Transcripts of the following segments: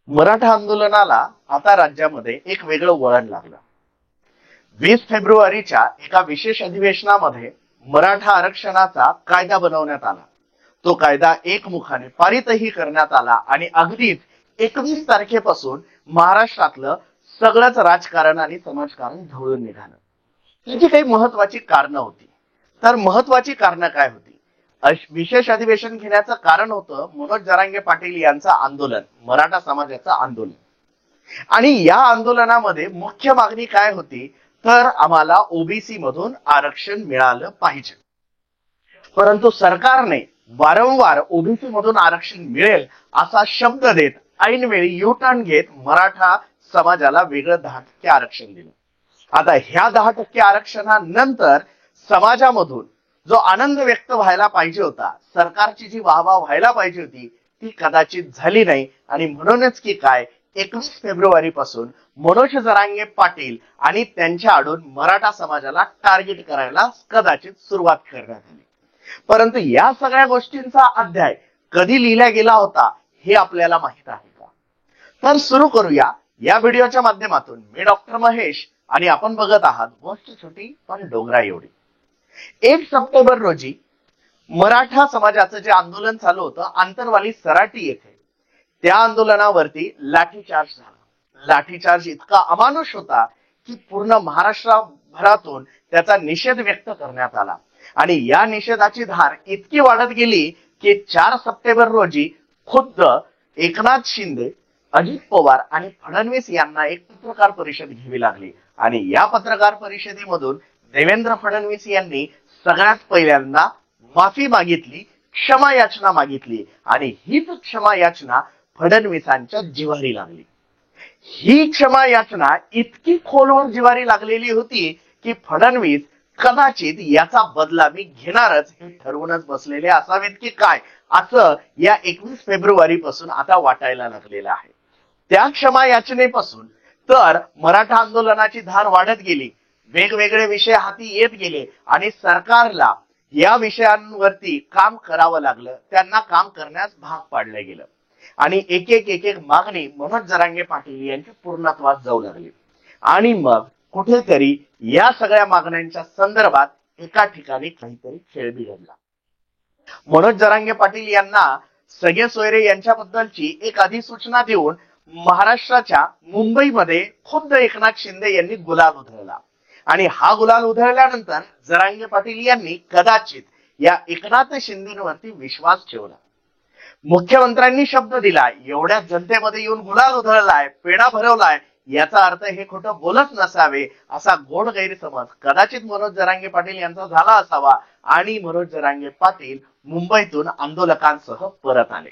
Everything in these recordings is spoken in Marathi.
मराठा आंदोलनाला आता राज्यामध्ये एक वेगळं वळण लागलं। 20 फेब्रुवारीच्या एका विशेष अधिवेशनामध्ये मराठा आरक्षणाचा कायदा बनवण्यात आला। तो कायदा एकमुखाने पारितही करण्यात आला आणि अगदीच 21 तारखेपासून महाराष्ट्रातलं सगळंच राजकारण आणि समाजकारण ढवळून निघालं। त्याची काही महत्वाची कारणं होती। तर महत्वाची कारणं काय होती? विशेष अधिवेशन घेण्याचं कारण होतं मनोज जरांगे पाटील यांचं आंदोलन, मराठा समाजाचं आंदोलन। आणि या आंदोलनामध्ये मुख्य मागणी काय होती? तर आम्हाला ओबीसी मधून आरक्षण मिळालं पाहिजे। परंतु सरकारने वारंवार ओबीसी मधून आरक्षण मिळेल असा शब्द देत ऐनवेळी यू टर्न घेत मराठा समाजाला वेगळं 10% आरक्षण दिलं। आता ह्या 10% आरक्षणानंतर समाजामधून जो आनंद व्यक्त व्हायला पाहिजे होता, सरकारची जी वाहवा व्हायला पाहिजे होती, ती कदाचित झाली नाही। आणि म्हणूनच की काय, 21 फेब्रुवारी पासून मनोज जरांगे पाटील आणि त्यांच्या आडून मराठा समाजाला टार्गेट करायला कदाचित सुरुवात करण्यात आली। परंतु या सगळ्या गोष्टींचा अध्याय कधी लिहिला गेला होता हे आपल्याला माहित आहे का? तर सुरू करूया या व्हिडिओच्या माध्यमातून। मी डॉक्टर महेश आणि आपण बघत आहात गोष्ट छोटी पण डोंगरा एवढी। 1 सप्टेंबर रोजी मराठा समाजाचं जे आंदोलन चालू होतं आंतरवाली सराटी येथे, त्या आंदोलनावरती लाठीचार्ज झाला। लाठीचार्ज इतका अमानुष होता की पूर्ण महाराष्ट्रभरातून त्याचा निषेध व्यक्त करण्यात आला। आणि या निषेधाची धार इतकी वाढत गेली की 4 सप्टेंबर रोजी खुद्द एकनाथ शिंदे, अजित पवार आणि फडणवीस यांना एक पत्रकार परिषद घ्यावी लागली। आणि या पत्रकार परिषदेमधून देवेंद्र फडणवीस यांनी सगळ्यात पहिल्यांदा माफी मागितली, क्षमा याचना मागितली। आणि हीच क्षमा याचना फडणवीसांच्या जिव्हारी लागली। ही क्षमा याचना इतकी खोलवर जिव्हारी लागलेली होती की फडणवीस कदाचित याचा बदला मी घेणारच हे ठरवूनच बसलेले असावेत की काय, असं या 21 फेब्रुवारी पासून आता वाटायला लागलेलं आहे। त्या क्षमा याचनेपासून तर मराठा आंदोलनाची धार वाढत गेली, वेगवेगळे विषय हाती येत गेले आणि सरकारला या विषयांवरती काम करावं लागलं, त्यांना काम करण्यास भाग पाडलं गेलं। आणि एक एक मागणी मनोज जरांगे पाटील यांची पूर्णत्वास जाऊ लागली। आणि मग कुठेतरी या सगळ्या मागण्यांच्या संदर्भात एका ठिकाणी काहीतरी खेळ बिघडला। मनोज जरांगे पाटील यांना सगळे सोयरे यांच्याबद्दलची एक अधिसूचना देऊन महाराष्ट्राच्या मुंबईमध्ये खुद्द एकनाथ शिंदे यांनी गुलाल उधळला। आणि हा गुलाल उधळल्यानंतर जरांगे पाटील यांनी कदाचित या एकनाथ शिंदेवरती विश्वास ठेवला। मुख्यमंत्र्यांनी शब्द दिला, एवढ्या जनतेमध्ये येऊन गुलाल उधळलाय, पेढा भरवलाय, याचा अर्थ हे खोटं बोलत नसावे असा गोड गैरसमज कदाचित मनोज जरांगे पाटील यांचा झाला असावा। आणि मनोज जरांगे पाटील मुंबईतून आंदोलकांसह परत आले।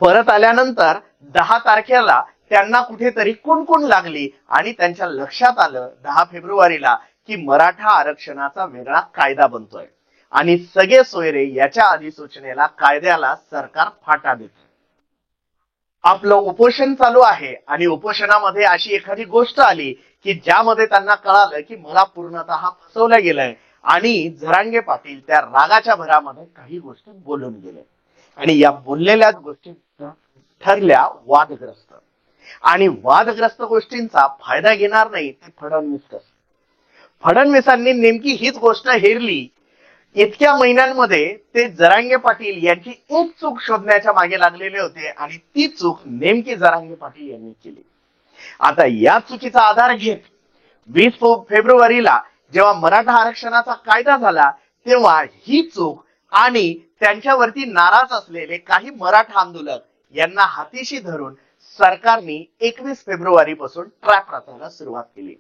परत आल्यानंतर 10 तारखेला त्यांना कुठेतरी कुणकुण लागली आणि त्यांच्या लक्षात आलं 10 फेब्रुवारीला की मराठा आरक्षणाचा वेगळा कायदा बनतोय आणि सगळे सोयरे याच्या अधिसूचनेला, कायद्याला सरकार फाटा देते। आपलं उपोषण चालू आहे आणि उपोषणामध्ये अशी एखादी गोष्ट आली की ज्यामध्ये त्यांना कळालं की मला पूर्णतः फसवलं गेलंय आणि जरांगे पाटील त्या रागाच्या भरामध्ये काही गोष्टी बोलून गेले। आणि या बोललेल्याच गोष्टी ठरल्या वादग्रस्त। आणि वादग्रस्त गोष्टींचा फायदा घेणार नाही ते फडणवीस। फडणवीसांनी नेमकी हीच गोष्ट हेरली। इतक्या महिन्यांमध्ये ते जरांगे पाटील यांची एक चूक शोधण्याच्या मागे लागलेले होते आणि ती चूक नेमकी जरांगे पाटील यांनी केली। आता या चुकीचा आधार घेत 20 फेब्रुवारीला जेव्हा मराठा आरक्षणाचा कायदा झाला तेव्हा ही चूक आणि त्यांच्यावरती नाराज असलेले काही मराठा आंदोलक यांना हातीशी धरून सरकारने 21 फेब्रुवारी पासून ट्रॅप रचायला सुरुवात केली।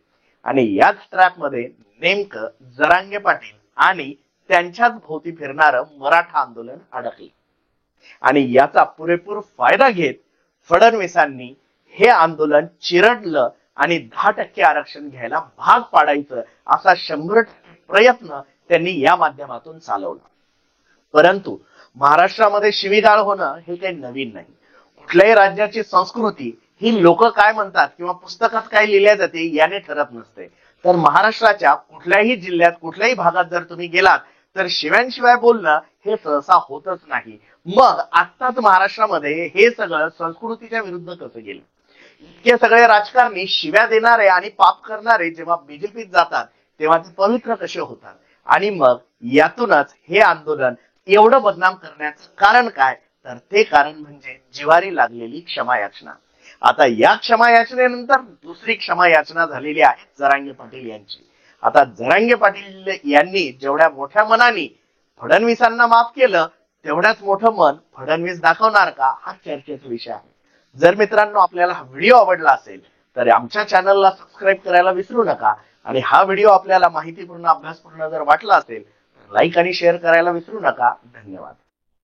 आणि याच ट्रॅप मध्ये नेमकं जरांगे पाटील आणि त्यांच्याच भोवती फिरणारं मराठा आंदोलन अडकले। आणि याचा पुरेपूर फायदा घेत फडणवीसांनी हे आंदोलन चिरडलं आणि 10% आरक्षण घ्यायला भाग पाडायचं असा 100% प्रयत्न त्यांनी या माध्यमातून चालवला। परंतु महाराष्ट्रामध्ये शिवीगाळ होणं हे काही नवीन नाही। कुठल्याही राज्याची संस्कृती ही लोक काय म्हणतात किंवा पुस्तकात काय लिहिल्या जाते याने ठरत नसते। तर महाराष्ट्राच्या कुठल्याही जिल्ह्यात, कुठल्याही भागात जर तुम्ही गेलात तर शिव्यांशिवाय बोलणं हे सहसा होतच नाही. मग आत्ताच महाराष्ट्रामध्ये हे सगळं संस्कृतीच्या विरुद्ध कसं गेलं? इतके सगळे राजकारणी शिव्या देणारे आणि पाप करणारे जेव्हा बीजेपीत जातात तेव्हा ते पवित्र कसे होतात? आणि मग यातूनच हे आंदोलन एवढं बदनाम करण्याचं कारण काय? तर ते कारण म्हणजे जिव्हारी लागलेली क्षमायाचना. आता या क्षमायाचनेनंतर दुसरी क्षमायाचना झालेली आहे जरांगे पाटील यांची. आता जरांगे पाटील यांनी जेवढ्या मोठ्या मनाने फडणवीसांना माफ केलं तेवढ्याच मोठं मन फडणवीस दाखवणार का, हा चर्चेचा विषय आहे. जर मित्रांनो आपल्याला हा व्हिडिओ आवडला असेल तर आमच्या चॅनलला सबस्क्राईब करायला विसरू नका. आणि हा व्हिडिओ आपल्याला माहितीपूर्ण अभ्यासपूर्ण जर वाटला असेल तर लाईक आणि शेअर करायला विसरू नका. धन्यवाद.